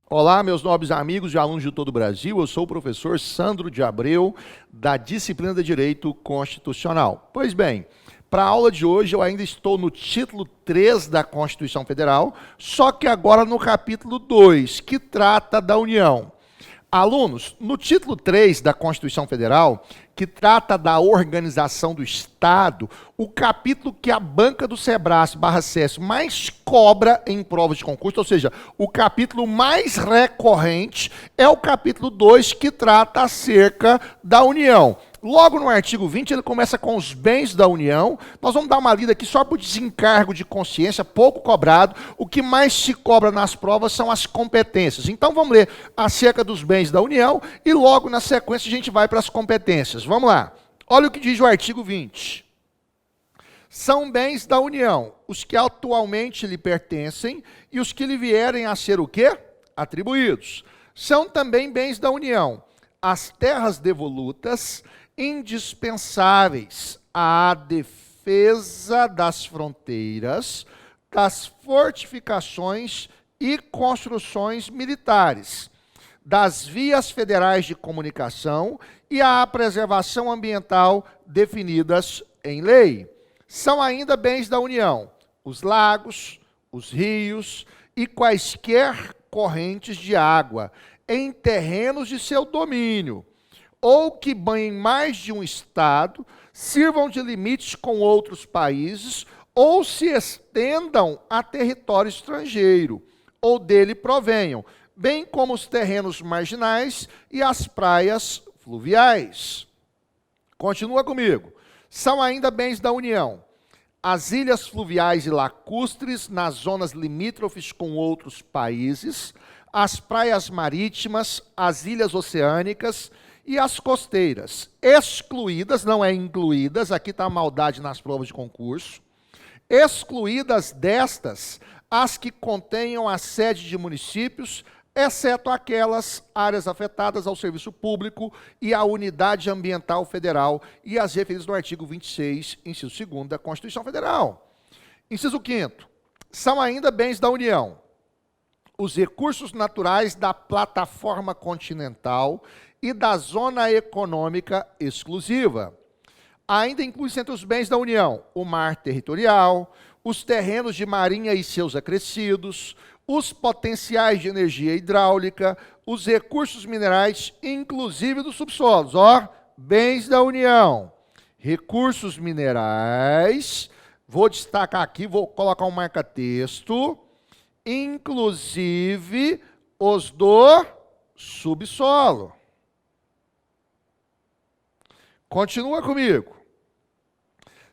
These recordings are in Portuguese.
Olá, meus nobres amigos e alunos de todo o Brasil. Eu sou o professor Sandro de Abreu, da disciplina de Direito Constitucional. Pois bem, para a aula de hoje eu ainda estou no título 3 da Constituição Federal, só que agora no capítulo 2, que trata da União. Alunos, no título 3 da Constituição Federal, que trata da organização do Estado, o capítulo que a banca do Sebrae/SESC mais cobra em provas de concurso, ou seja, o capítulo mais recorrente, é o capítulo 2, que trata acerca da União. Logo no artigo 20, ele começa com os bens da União. Nós vamos dar uma lida aqui só por desencargo de consciência, pouco cobrado. O que mais se cobra nas provas são as competências. Então vamos ler acerca dos bens da União e logo na sequência a gente vai para as competências. Vamos lá. Olha o que diz o artigo 20. São bens da União os que atualmente lhe pertencem e os que lhe vierem a ser o quê? Atribuídos. São também bens da União as terras devolutas, indispensáveis à defesa das fronteiras, das fortificações e construções militares, das vias federais de comunicação e à preservação ambiental definidas em lei. São ainda bens da União os lagos, os rios e quaisquer correntes de água em terrenos de seu domínio, ou que banhem mais de um estado, sirvam de limites com outros países, ou se estendam a território estrangeiro, ou dele provenham, bem como os terrenos marginais e as praias fluviais. Continua comigo. São ainda bens da União as ilhas fluviais e lacustres nas zonas limítrofes com outros países, as praias marítimas, as ilhas oceânicas e as costeiras, excluídas, não é incluídas, aqui está a maldade nas provas de concurso, excluídas destas, as que contenham a sede de municípios, exceto aquelas áreas afetadas ao serviço público e à unidade ambiental federal e as referidas no artigo 26, inciso 2 da Constituição Federal. Inciso 5º, são ainda bens da União os recursos naturais da plataforma continental e da zona econômica exclusiva. Ainda inclui-se entre os bens da União o mar territorial, os terrenos de marinha e seus acrescidos, os potenciais de energia hidráulica, os recursos minerais, inclusive dos subsolos. Ó, bens da União. Recursos minerais, vou destacar aqui, vou colocar um marca-texto, inclusive os do subsolo. Continua comigo.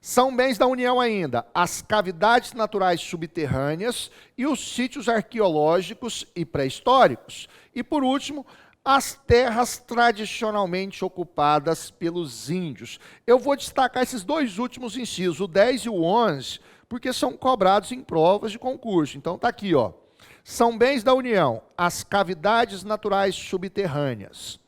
São bens da União ainda as cavidades naturais subterrâneas e os sítios arqueológicos e pré-históricos. E, por último, as terras tradicionalmente ocupadas pelos índios. Eu vou destacar esses dois últimos incisos, o 10 e o 11, porque são cobrados em provas de concurso. Então, está aqui, ó. São bens da União as cavidades naturais subterrâneas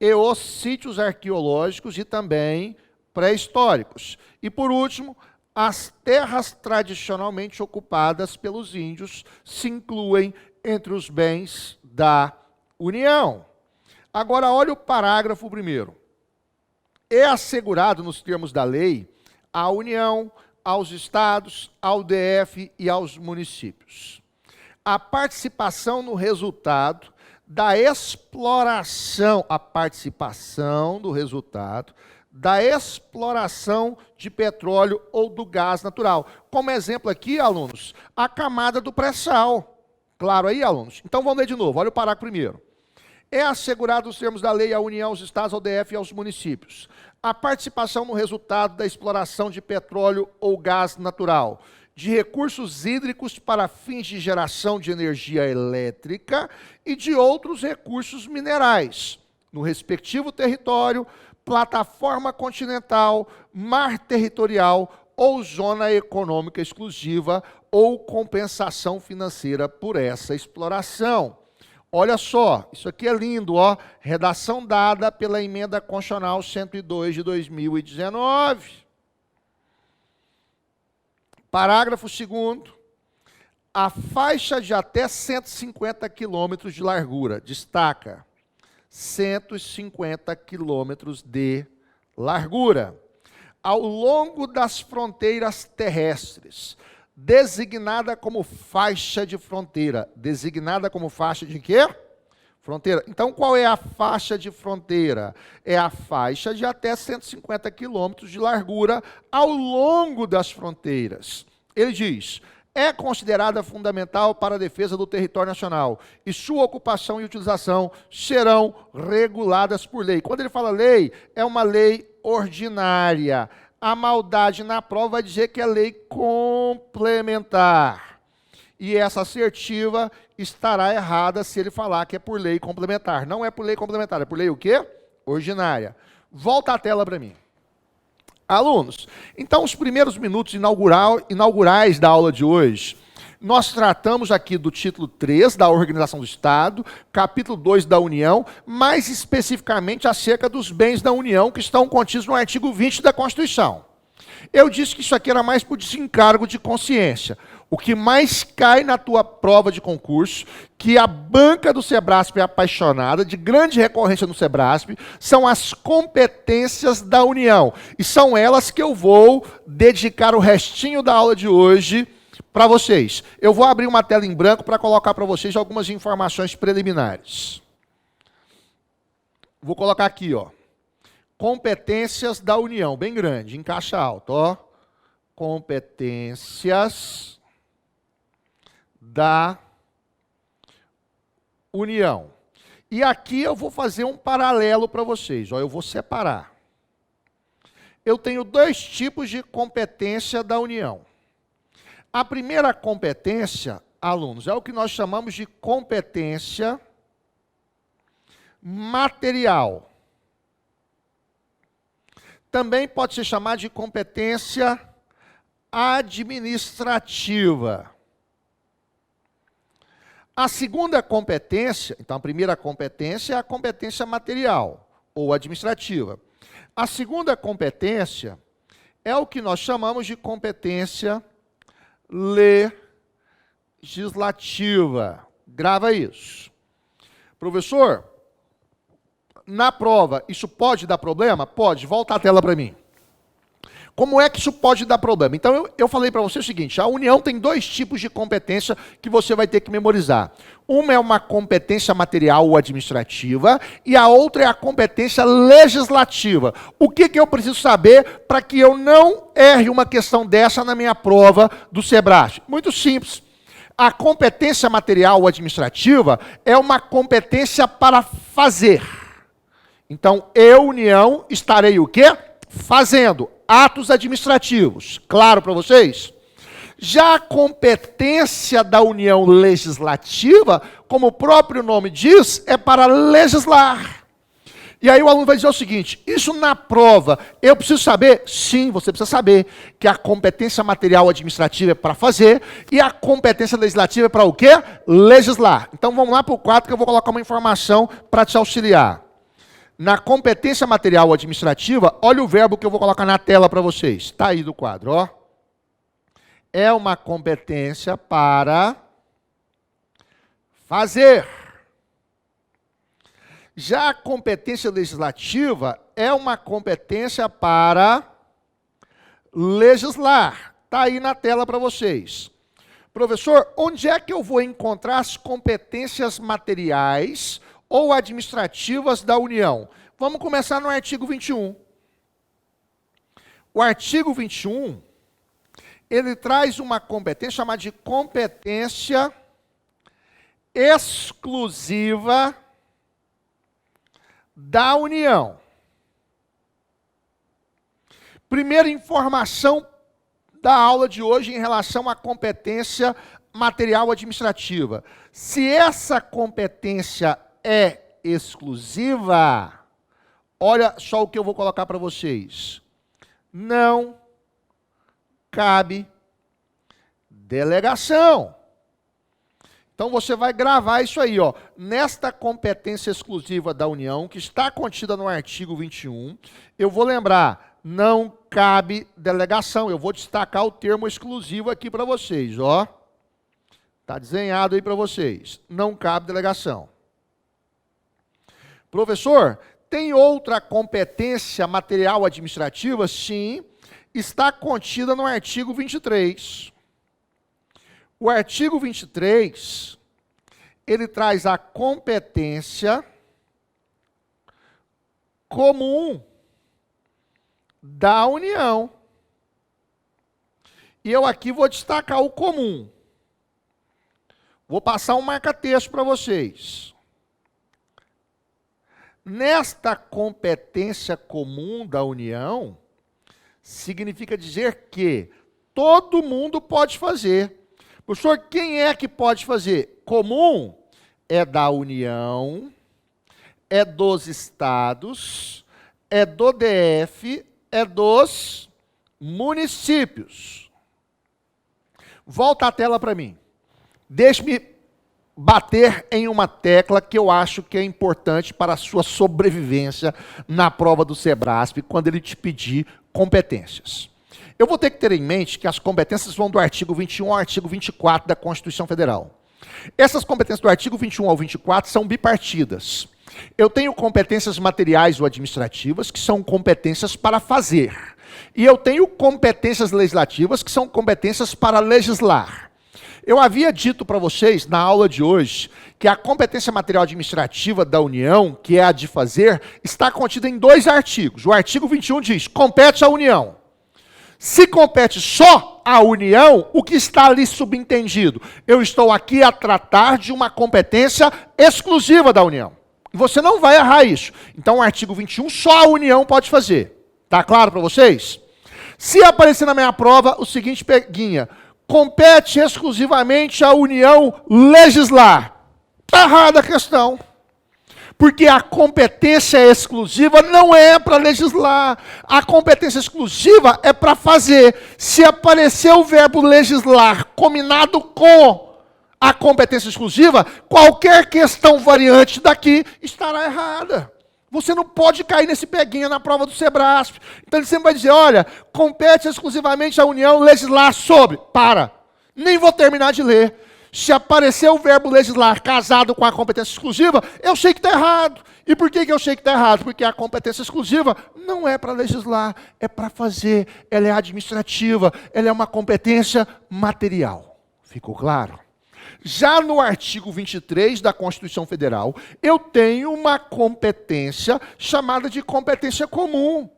e os sítios arqueológicos e também pré-históricos. E, por último, as terras tradicionalmente ocupadas pelos índios se incluem entre os bens da União. Agora, olha o parágrafo 1º. É assegurado, nos termos da lei, à União, aos estados, ao DF e aos municípios a participação no resultado da exploração, da exploração de petróleo ou do gás natural. Como exemplo aqui, alunos, a camada do pré-sal. Claro aí, alunos? Então vamos ler de novo, olha o parágrafo 1º. É assegurado nos termos da lei à União, aos estados, ao DF e aos municípios a participação no resultado da exploração de petróleo ou gás natural, de recursos hídricos para fins de geração de energia elétrica e de outros recursos minerais, no respectivo território, plataforma continental, mar territorial ou zona econômica exclusiva ou compensação financeira por essa exploração. Olha só, isso aqui é lindo, ó. Redação dada pela Emenda Constitucional 102 de 2019. Parágrafo 2º. a faixa de até 150 quilômetros de largura. Destaca, 150 quilômetros de largura. Ao longo das fronteiras terrestres, designada como faixa de fronteira. Designada como faixa de quê? Fronteira. Então, qual é a faixa de fronteira? É a faixa de até 150 quilômetros de largura ao longo das fronteiras. Ele diz, é considerada fundamental para a defesa do território nacional e sua ocupação e utilização serão reguladas por lei. Quando ele fala lei, é uma lei ordinária. A maldade na prova vai dizer que é lei complementar. E essa assertiva estará errada se ele falar que é por lei complementar. Não é por lei complementar, é por lei o quê? Ordinária. Volta a tela para mim. Alunos, então os primeiros minutos inaugurais da aula de hoje, nós tratamos aqui do título 3 da Organização do Estado, capítulo 2 da União, mais especificamente acerca dos bens da União que estão contidos no artigo 20 da Constituição. Eu disse que isso aqui era mais por desencargo de consciência. O que mais cai na tua prova de concurso, que a banca do Sebrasp é apaixonada, de grande recorrência no Sebrasp, são as competências da União. E são elas que eu vou dedicar o restinho da aula de hoje para vocês. Eu vou abrir uma tela em branco para colocar para vocês algumas informações preliminares. Vou colocar aqui, ó. Competências da União, bem grande, em caixa alta, ó. Competências da União. E aqui eu vou fazer um paralelo para vocês, ó, eu vou separar. Eu tenho dois tipos de competência da União. A primeira competência, alunos, é o que nós chamamos de competência material. Também pode ser chamada de competência administrativa. A segunda competência, então a primeira competência é a competência material ou administrativa. A segunda competência é o que nós chamamos de competência legislativa. Grava isso. Professor, na prova, isso pode dar problema? Pode. Volta a tela para mim. Como é que isso pode dar problema? Então, eu falei para você o seguinte, a União tem dois tipos de competência que você vai ter que memorizar. Uma é uma competência material ou administrativa, e a outra é a competência legislativa. O que eu preciso saber para que eu não erre uma questão dessa na minha prova do Sebrasp? Muito simples. A competência material ou administrativa é uma competência para fazer. Então, eu, União, estarei o quê? Fazendo atos administrativos. Claro para vocês? Já a competência da União legislativa, como o próprio nome diz, é para legislar. E aí o aluno vai dizer o seguinte, isso na prova, eu preciso saber? Sim, você precisa saber que a competência material administrativa é para fazer e a competência legislativa é para o quê? Legislar. Então vamos lá para o quadro que eu vou colocar uma informação para te auxiliar. Na competência material administrativa, olha o verbo que eu vou colocar na tela para vocês. Está aí do quadro, ó. É uma competência para fazer. Já a competência legislativa é uma competência para legislar. Está aí na tela para vocês. Professor, onde é que eu vou encontrar as competências materiais ou administrativas da União? Vamos começar no artigo 21. O artigo 21, ele traz uma competência chamada de competência exclusiva da União. Primeira informação da aula de hoje em relação à competência material administrativa. Se essa competência é exclusiva, olha só o que eu vou colocar para vocês. Não cabe delegação. Então você vai gravar isso aí, ó. Nesta competência exclusiva da União, que está contida no artigo 21, eu vou lembrar, não cabe delegação. Eu vou destacar o termo exclusivo aqui para vocês, ó. Está desenhado aí para vocês. Não cabe delegação. Professor, tem outra competência material administrativa? Sim, está contida no artigo 23. O artigo 23, ele traz a competência comum da União. E eu aqui vou destacar o comum. Vou passar um marca-texto para vocês. Nesta competência comum da União, significa dizer que todo mundo pode fazer. Professor, quem é que pode fazer? Comum é da União, é dos estados, é do DF, é dos municípios. Volta a tela para mim. Deixe-me bater em uma tecla que eu acho que é importante para a sua sobrevivência na prova do Sebrasp, quando ele te pedir competências. Eu vou ter que ter em mente que as competências vão do artigo 21 ao artigo 24 da Constituição Federal. Essas competências do artigo 21 ao 24 são bipartidas. Eu tenho competências materiais ou administrativas, que são competências para fazer. E eu tenho competências legislativas, que são competências para legislar. Eu havia dito para vocês, na aula de hoje, que a competência material administrativa da União, que é a de fazer, está contida em 2 artigos. O artigo 21 diz, compete à União. Se compete só à União, o que está ali subentendido? Eu estou aqui a tratar de uma competência exclusiva da União. Você não vai errar isso. Então, o artigo 21, só a União pode fazer. Está claro para vocês? Se aparecer na minha prova o seguinte peguinha, compete exclusivamente à União legislar. Está errada a questão. Porque a competência exclusiva não é para legislar. A competência exclusiva é para fazer. Se aparecer o verbo legislar combinado com a competência exclusiva, qualquer questão variante daqui estará errada. Você não pode cair nesse peguinha na prova do Sebrasp. Então ele sempre vai dizer, olha, compete exclusivamente à União legislar sobre. Para. Nem vou terminar de ler. Se aparecer o verbo legislar casado com a competência exclusiva, eu sei que está errado. E por que eu sei que está errado? Porque a competência exclusiva não é para legislar, é para fazer. Ela é administrativa, ela é uma competência material. Ficou claro? Já no artigo 23 da Constituição Federal, eu tenho uma competência chamada de competência comum.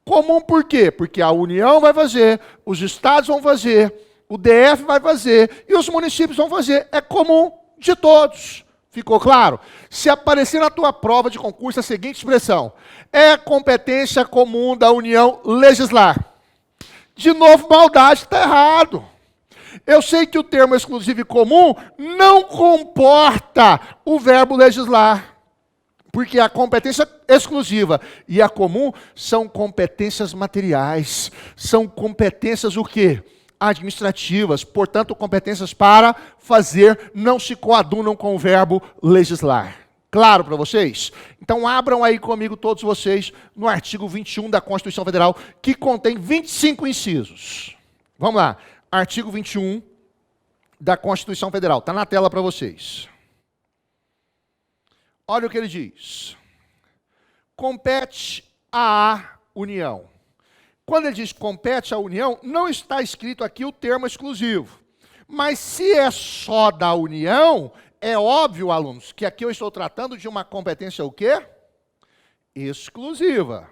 Comum por quê? Porque a União vai fazer, os estados vão fazer, o DF vai fazer e os municípios vão fazer. É comum de todos. Ficou claro? Se aparecer na tua prova de concurso a seguinte expressão, é competência comum da União legislar. De novo, maldade, está errado. Eu sei que o termo exclusivo e comum não comporta o verbo legislar. Porque a competência exclusiva e a comum são competências materiais. São competências o quê? Administrativas, portanto, competências para fazer, não se coadunam com o verbo legislar. Claro para vocês? Então, abram aí comigo todos vocês no artigo 21 da Constituição Federal, que contém 25 incisos. Vamos lá. Artigo 21 da Constituição Federal. Está na tela para vocês. Olha o que ele diz. Compete à União. Quando ele diz compete à União, não está escrito aqui o termo exclusivo. Mas se é só da União, é óbvio, alunos, que aqui eu estou tratando de uma competência o quê? Exclusiva.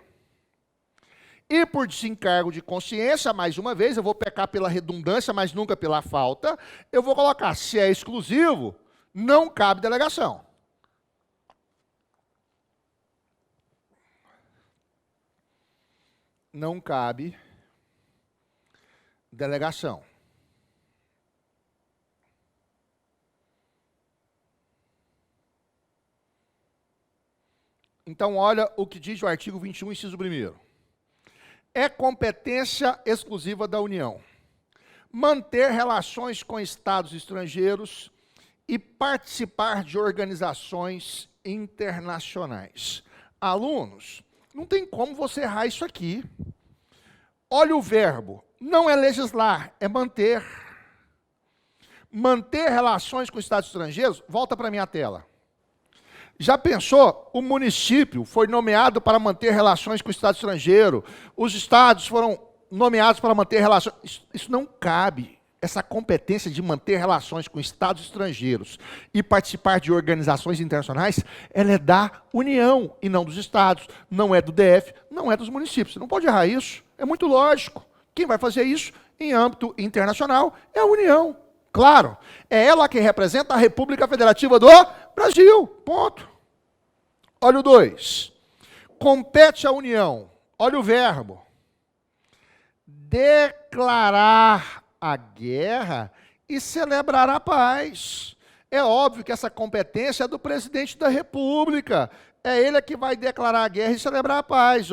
E por desencargo de consciência, mais uma vez, eu vou pecar pela redundância, mas nunca pela falta, eu vou colocar, se é exclusivo, não cabe delegação. Não cabe delegação. Então, olha o que diz o artigo 21, inciso 1º. É competência exclusiva da União manter relações com estados estrangeiros e participar de organizações internacionais. Alunos, não tem como você errar isso aqui. Olha o verbo, não é legislar, é manter. Manter relações com estados estrangeiros, volta para a minha tela. Já pensou? O município foi nomeado para manter relações com o estado estrangeiro, os estados foram nomeados para manter relações. Isso não cabe. Essa competência de manter relações com estados estrangeiros e participar de organizações internacionais, ela é da União e não dos estados, não é do DF, não é dos municípios. Você não pode errar isso, é muito lógico. Quem vai fazer isso em âmbito internacional é a União. Claro, é ela que representa a República Federativa do Brasil, ponto. Olha o 2. Compete à União, olha o verbo, declarar a guerra e celebrar a paz. É óbvio que essa competência é do presidente da República. É ele que vai declarar a guerra e celebrar a paz.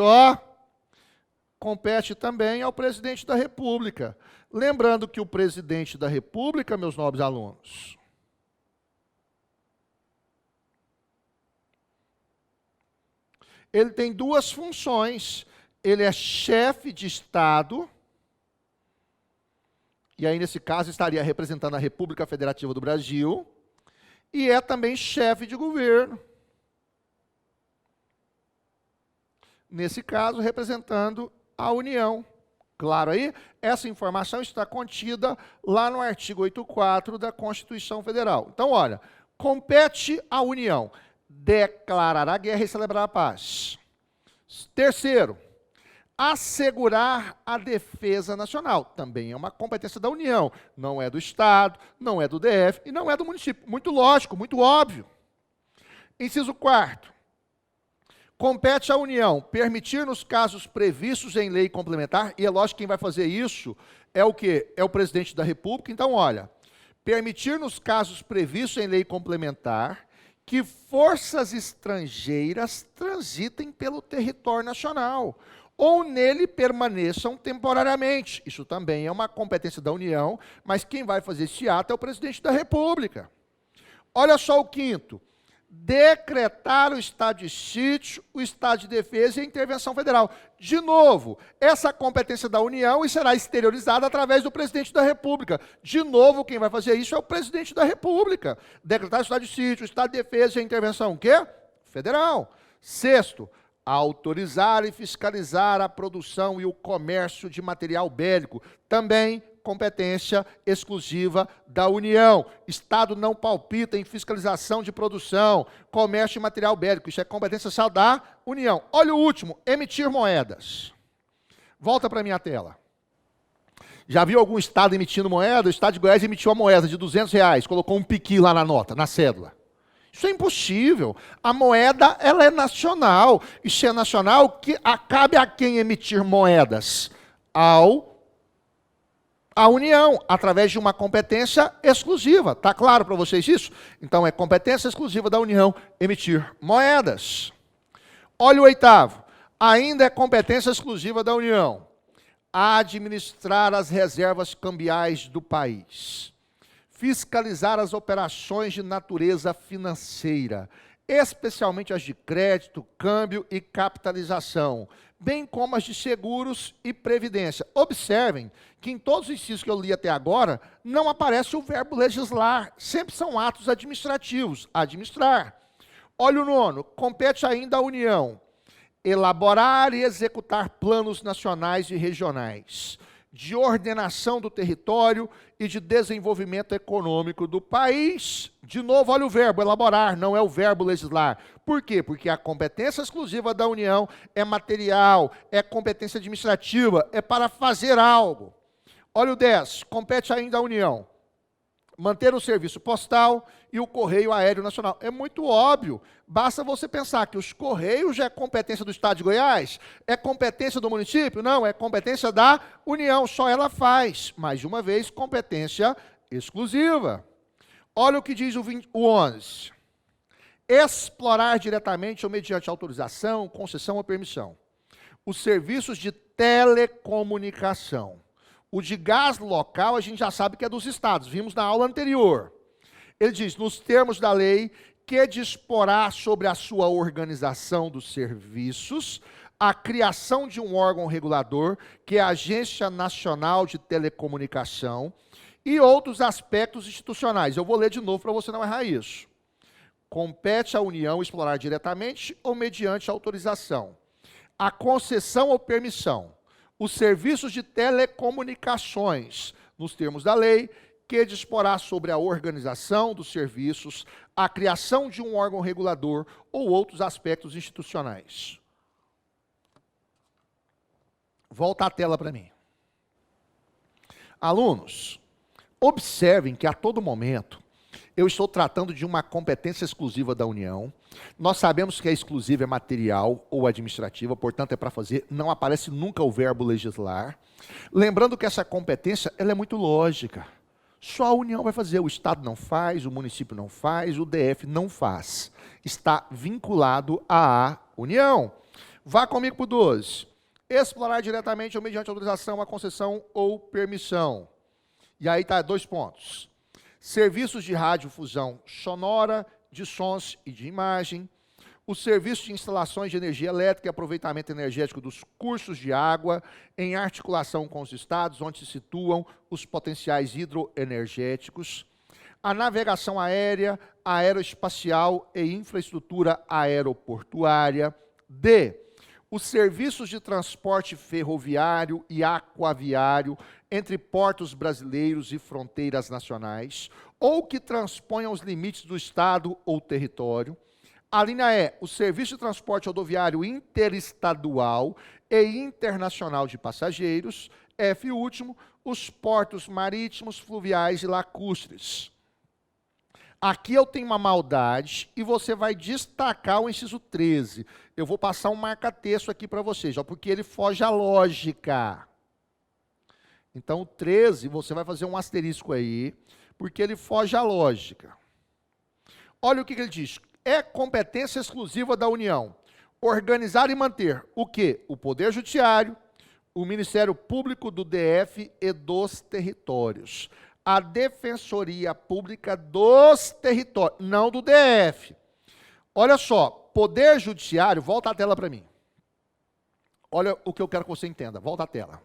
Compete também ao presidente da República. Lembrando que o presidente da República, meus nobres alunos, ele tem duas funções. Ele é chefe de Estado, e aí, nesse caso, estaria representando a República Federativa do Brasil, e é também chefe de governo. Nesse caso, representando a União. Claro aí? Essa informação está contida lá no artigo 84 da Constituição Federal. Então, olha, compete à União declarar a guerra e celebrar a paz. Terceiro, assegurar a defesa nacional. Também é uma competência da União. Não é do Estado, não é do DF e não é do município. Muito lógico, muito óbvio. Inciso 4º. Compete à União permitir, nos casos previstos em lei complementar, e é lógico que quem vai fazer isso é o quê? É o presidente da República. Então, olha, permitir, nos casos previstos em lei complementar, que forças estrangeiras transitem pelo território nacional, ou nele permaneçam temporariamente. Isso também é uma competência da União, mas quem vai fazer esse ato é o presidente da República. Olha só o 5º. Decretar o estado de sítio, o estado de defesa e a intervenção federal. De novo, essa competência da União e será exteriorizada através do presidente da República. De novo, quem vai fazer isso é o presidente da República. Decretar o estado de sítio, o estado de defesa e a intervenção o quê? Federal. 6º, autorizar e fiscalizar a produção e o comércio de material bélico. Também competência exclusiva da União. Estado não palpita em fiscalização de produção, comércio de material bélico. Isso é competência só da União. Olha o último, emitir moedas. Volta para a minha tela. Já viu algum estado emitindo moeda? O estado de Goiás emitiu a moeda de R$200, colocou um piqui lá na nota, na cédula. Isso é impossível. A moeda, ela é nacional. E se é nacional, que cabe a quem emitir moedas? A União, através de uma competência exclusiva. Está claro para vocês isso? Então, é competência exclusiva da União emitir moedas. Olha o 8º. Ainda é competência exclusiva da União administrar as reservas cambiais do país, fiscalizar as operações de natureza financeira, especialmente as de crédito, câmbio e capitalização, bem como as de seguros e previdência. Observem que em todos os incisos que eu li até agora, não aparece o verbo legislar, sempre são atos administrativos, administrar. Olha o 9º, compete ainda à União elaborar e executar planos nacionais e regionais de ordenação do território e de desenvolvimento econômico do país. De novo, olha o verbo, elaborar, não é o verbo legislar. Por quê? Porque a competência exclusiva da União é material, é competência administrativa, é para fazer algo. Olha o 10, compete ainda à União manter o serviço postal e o correio aéreo nacional. É muito óbvio, basta você pensar que os correios já é competência do Estado de Goiás, é competência do município? Não, é competência da União, só ela faz. Mais uma vez, competência exclusiva. Olha o que diz o 11. Explorar diretamente ou mediante autorização, concessão ou permissão os serviços de telecomunicação. O de gás local, a gente já sabe que é dos estados, vimos na aula anterior. Ele diz, nos termos da lei, que disporá sobre a sua organização dos serviços, a criação de um órgão regulador, que é a Agência Nacional de Telecomunicação, e outros aspectos institucionais. Eu vou ler de novo para você não errar isso. Compete à União explorar diretamente ou mediante autorização a concessão ou permissão, os serviços de telecomunicações, nos termos da lei, que disporá sobre a organização dos serviços, a criação de um órgão regulador ou outros aspectos institucionais. Volta à tela para mim. Alunos, observem que a todo momento eu estou tratando de uma competência exclusiva da União. Nós sabemos que a exclusiva é material ou administrativa, portanto é para fazer, não aparece nunca o verbo legislar. Lembrando que essa competência ela é muito lógica. Só a União vai fazer, o Estado não faz, o município não faz, o DF não faz. Está vinculado à União. Vá comigo para o 12. Explorar diretamente ou mediante autorização, a concessão ou permissão. E aí está 2 pontos. Serviços de radiodifusão sonora, de sons e de imagem, os serviços de instalações de energia elétrica e aproveitamento energético dos cursos de água, em articulação com os estados onde se situam os potenciais hidroenergéticos, a navegação aérea, aeroespacial e infraestrutura aeroportuária. D. Os serviços de transporte ferroviário e aquaviário entre portos brasileiros e fronteiras nacionais, ou que transponham os limites do Estado ou território. A linha E, o serviço de transporte rodoviário interestadual e internacional de passageiros. F, último, os portos marítimos, fluviais e lacustres. Aqui eu tenho uma maldade e você vai destacar o inciso 13. Eu vou passar um marca-texto aqui para vocês, ó, porque ele foge à lógica. Então, o 13, você vai fazer um asterisco aí, porque ele foge à lógica. Olha o que ele diz. É competência exclusiva da União organizar e manter o quê? O Poder Judiciário, o Ministério Público do DF e dos territórios. A Defensoria Pública dos territórios, não do DF. Olha só, Poder Judiciário, volta a tela para mim. Olha o que eu quero que você entenda, volta a tela.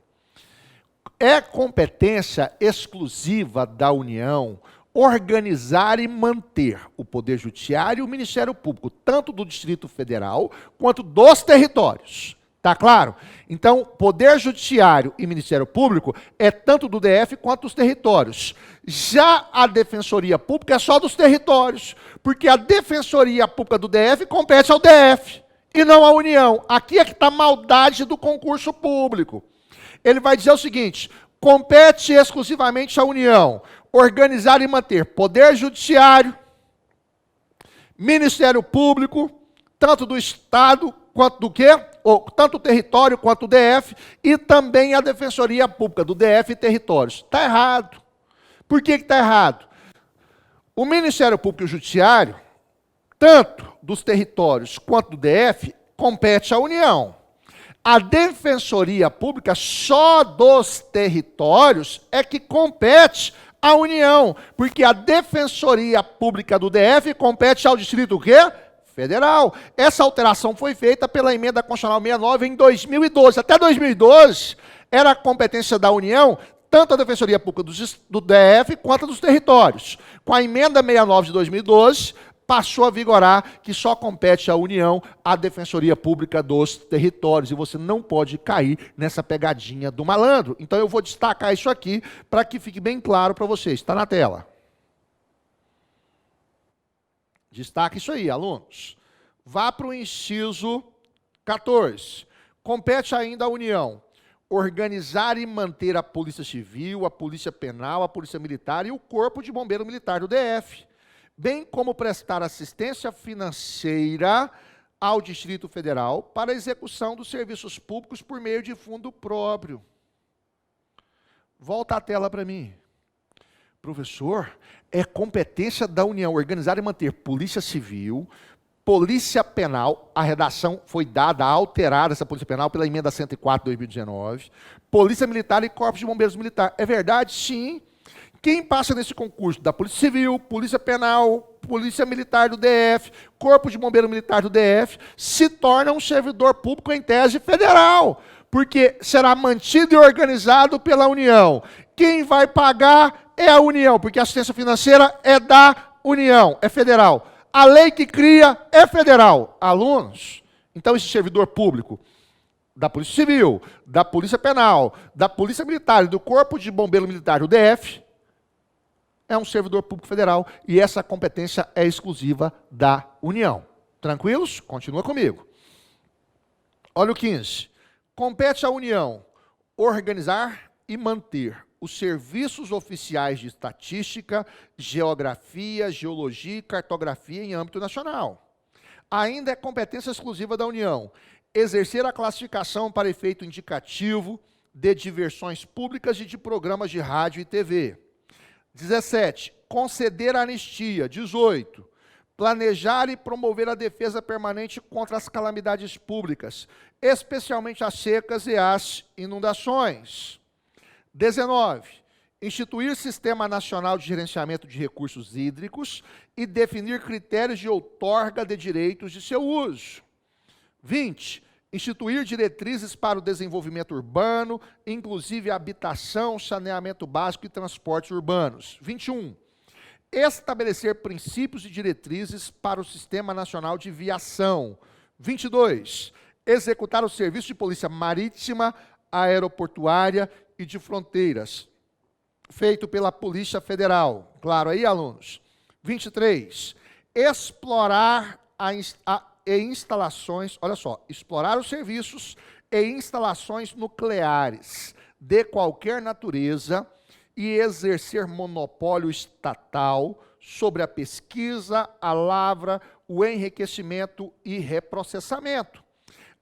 É competência exclusiva da União organizar e manter o Poder Judiciário e o Ministério Público, tanto do Distrito Federal quanto dos territórios. Tá claro? Então, Poder Judiciário e Ministério Público é tanto do DF quanto dos territórios. Já a Defensoria Pública é só dos territórios, porque a Defensoria Pública do DF compete ao DF e não à União. Aqui é que está a maldade do concurso público. Ele vai dizer o seguinte: compete exclusivamente à União organizar e manter Poder Judiciário, Ministério Público, tanto do Estado quanto do quê? Ou, tanto o território quanto o DF, e também a Defensoria Pública do DF e territórios. Está errado. Por que está errado? O Ministério Público e o Judiciário, tanto dos territórios quanto do DF, compete à União. A Defensoria Pública só dos territórios é que compete à União, porque a Defensoria Pública do DF compete ao Distrito quê? Federal. Essa alteração foi feita pela Emenda Constitucional 69 em 2012. Até 2012, era a competência da União, tanto a Defensoria Pública do DF quanto a dos territórios. Com a Emenda 69 de 2012, passou a vigorar que só compete à União a Defensoria Pública dos territórios. E você não pode cair nessa pegadinha do malandro. Então eu vou destacar isso aqui para que fique bem claro para vocês. Está na tela. Destaque isso aí, alunos. Vá para o inciso 14. Compete ainda à União organizar e manter a Polícia Civil, a Polícia Penal, a Polícia Militar e o Corpo de Bombeiro Militar do DF, bem como prestar assistência financeira ao Distrito Federal para a execução dos serviços públicos por meio de fundo próprio. Volta a tela para mim. Professor, é competência da União organizar e manter Polícia Civil, Polícia Penal, a redação foi dada, alterada essa Polícia Penal pela Emenda 104 de 2019, Polícia Militar e Corpo de Bombeiros Militar. É verdade? Sim. Quem passa nesse concurso da Polícia Civil, Polícia Penal, Polícia Militar do DF, Corpo de Bombeiro Militar do DF, se torna um servidor público em tese federal, porque será mantido e organizado pela União. Quem vai pagar? é a União, porque a assistência financeira é da União, é federal. A lei que cria é federal. Alunos, então esse servidor público da Polícia Civil, da Polícia Penal, da Polícia Militar e do Corpo de Bombeiro Militar, o DF, é um servidor público federal e essa competência é exclusiva da União. Tranquilos? Continua comigo. Olha o 15. Compete à União organizar e manter os serviços oficiais de estatística, geografia, geologia e cartografia em âmbito nacional. Ainda é competência exclusiva da União exercer a classificação para efeito indicativo de diversões públicas e de programas de rádio e TV. 17. Conceder anistia. 18. Planejar e promover a defesa permanente contra as calamidades públicas, especialmente as secas e as inundações. 19. Instituir Sistema Nacional de Gerenciamento de Recursos Hídricos e definir critérios de outorga de direitos de seu uso. 20. Instituir diretrizes para o desenvolvimento urbano, inclusive habitação, saneamento básico e transportes urbanos. 21. Estabelecer princípios e diretrizes para o Sistema Nacional de Viação. 22. Executar o serviço de polícia marítima, aeroportuária e de fronteiras, feito pela Polícia Federal. Claro aí, alunos? 23. Explorar e instalações, olha só, explorar os serviços e instalações nucleares de qualquer natureza e exercer monopólio estatal sobre a pesquisa, a lavra, o enriquecimento e reprocessamento,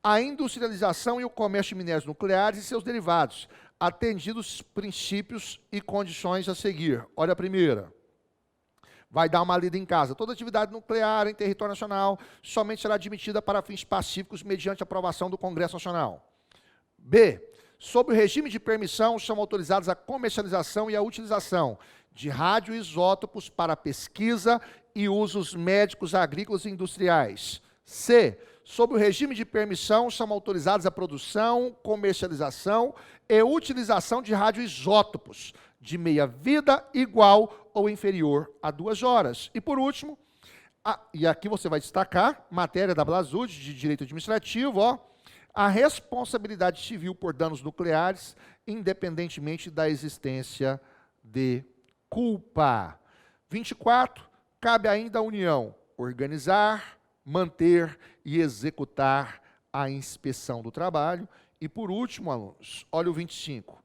a industrialização e o comércio de minérios nucleares e seus derivados, atendidos os princípios e condições a seguir. Olha a primeira. Vai dar uma lida em casa. Toda atividade nuclear em território nacional somente será admitida para fins pacíficos mediante aprovação do Congresso Nacional. B. Sob o regime de permissão, são autorizados a comercialização e a utilização de radioisótopos para pesquisa e usos médicos, agrícolas e industriais. C. Sob o regime de permissão, são autorizados a produção, comercialização e utilização de radioisótopos de meia-vida igual ou inferior a 2 horas. E por último, e aqui você vai destacar, matéria da Blasude, de Direito Administrativo, ó, a responsabilidade civil por danos nucleares, independentemente da existência de culpa. 24, cabe ainda à União organizar, manter e executar a inspeção do trabalho. E por último, alunos, olha o 25.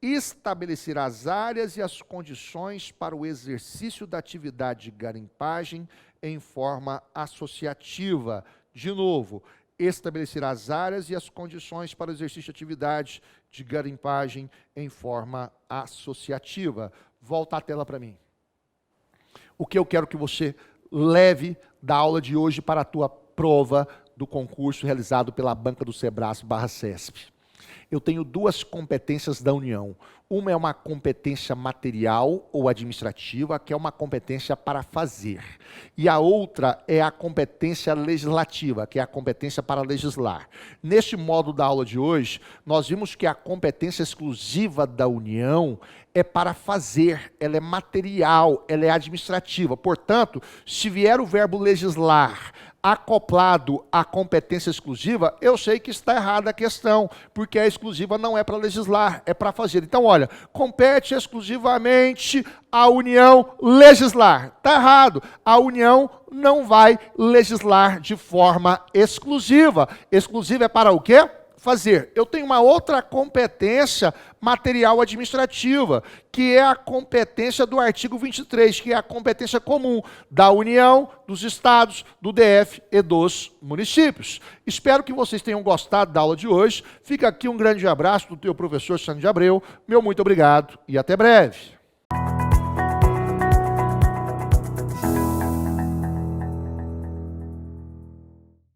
Estabelecer as áreas e as condições para o exercício da atividade de garimpagem em forma associativa. De novo, estabelecer as áreas e as condições para o exercício de atividade de garimpagem em forma associativa. Volta a tela para mim. O que eu quero que você leve da aula de hoje para a tua prova do concurso realizado pela banca do Sebrae/CESP. Eu tenho 2 competências da União. Uma é uma competência material ou administrativa, que é uma competência para fazer. E a outra é a competência legislativa, que é a competência para legislar. Neste módulo da aula de hoje, nós vimos que a competência exclusiva da União é para fazer, ela é material, ela é administrativa. Portanto, se vier o verbo legislar acoplado à competência exclusiva, eu sei que está errada a questão, porque a exclusiva não é para legislar, é para fazer. Então, olha, compete exclusivamente à União legislar. Está errado. A União não vai legislar de forma exclusiva. Exclusiva é para o quê? Fazer. Eu tenho uma outra competência material administrativa, que é a competência do artigo 23, que é a competência comum da União, dos Estados, do DF e dos municípios. Espero que vocês tenham gostado da aula de hoje. Fica aqui um grande abraço do teu professor Sandro de Abreu. Meu muito obrigado e até breve.